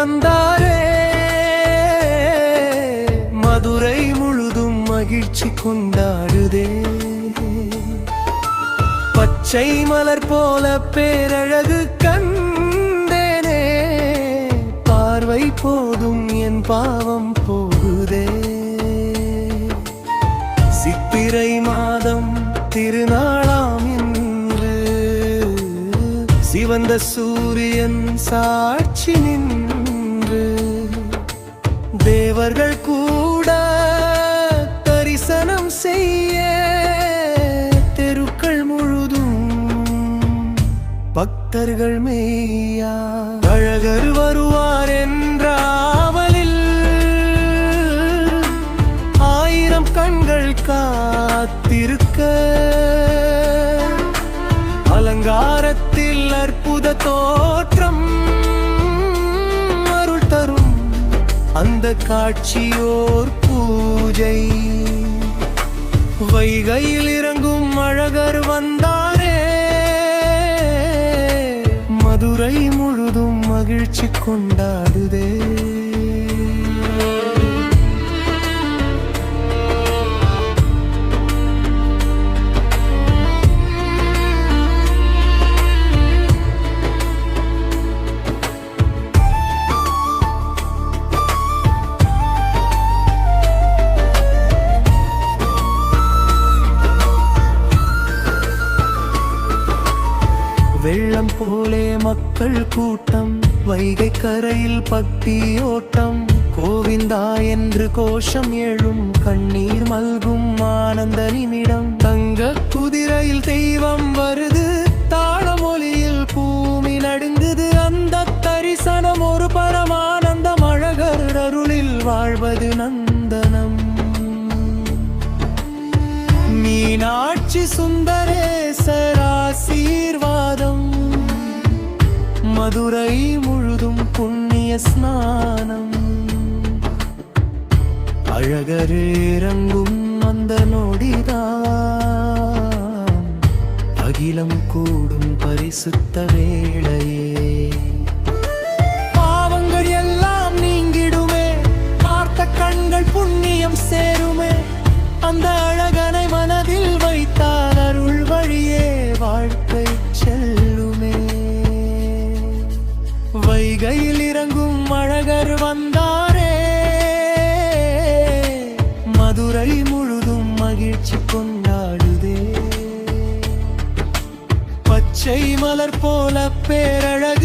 வந்தாரே, மதுரை முழுதும் மகிழ்ச்சி கொண்டாடுதே. பச்சை மலர் போல பேரழகு கண்டேனே, பார்வை போதும் என் பாவம் போகுதே. சித்திரை மாதம் திருநாளாம் என்று சிவந்த சூரியன் சாட்சி நின்று தேவர்கள் கூட தரிசனம் செய்ய தெருக்கள் முழுதும் பக்தர்கள் மேயா. அழகர் வருவார் என்ற ஆவலில் ஆயிரம் கண்கள் காத்திருக்க, அலங்காரத்தில் அற்புத தோற்றம் அருள் தரும் அந்த காட்சியோர் பூஜை. வைகையில் இறங்கும் அழகர் வந்தாரே, மதுரை முழுதும் மகிழ்ச்சி கொண்டாடுதே. வெள்ளம் போலே மக்கள் கூட்டம், வைகை கரையில் பக்தி ஓட்டம், கோவிந்தா என்று கோஷம் எழும், கண்ணீர் மல்கும் ஆனந்த நிமிடம். தங்க குதிரையில் தெய்வம் வருது, தாளமொழியில் பூமி நடுங்குது, அந்த தரிசனம் ஒரு பரமானந்தம். அழகர் அருளில் வாழ்வது நந்தனம். மீனாட்சி சுந்தரேசர் ஆசீர்வாதம், மதுரை முழுதும் புண்ணிய ஸ்நானம். அழகர் இறங்கும் அந்த நொடிதான் அகிலம் கூடும் பரிசுத்த வேளையே. பாவங்கள் எல்லாம் நீங்கிடுமே, பார்த்த கண்கள் புண்ணியம் சேருமே, அந்த அழகனை மனதில் வைத்தால் அருள் வழியே வாழ்க்கை செல்லுமே. வைகையில் இறங்கும் அழகர் வந்தாரே, மதுரை முழுதும் மகிழ்ச்சி கொண்டாடுதே. பச்சை மலர் போல பேரழகு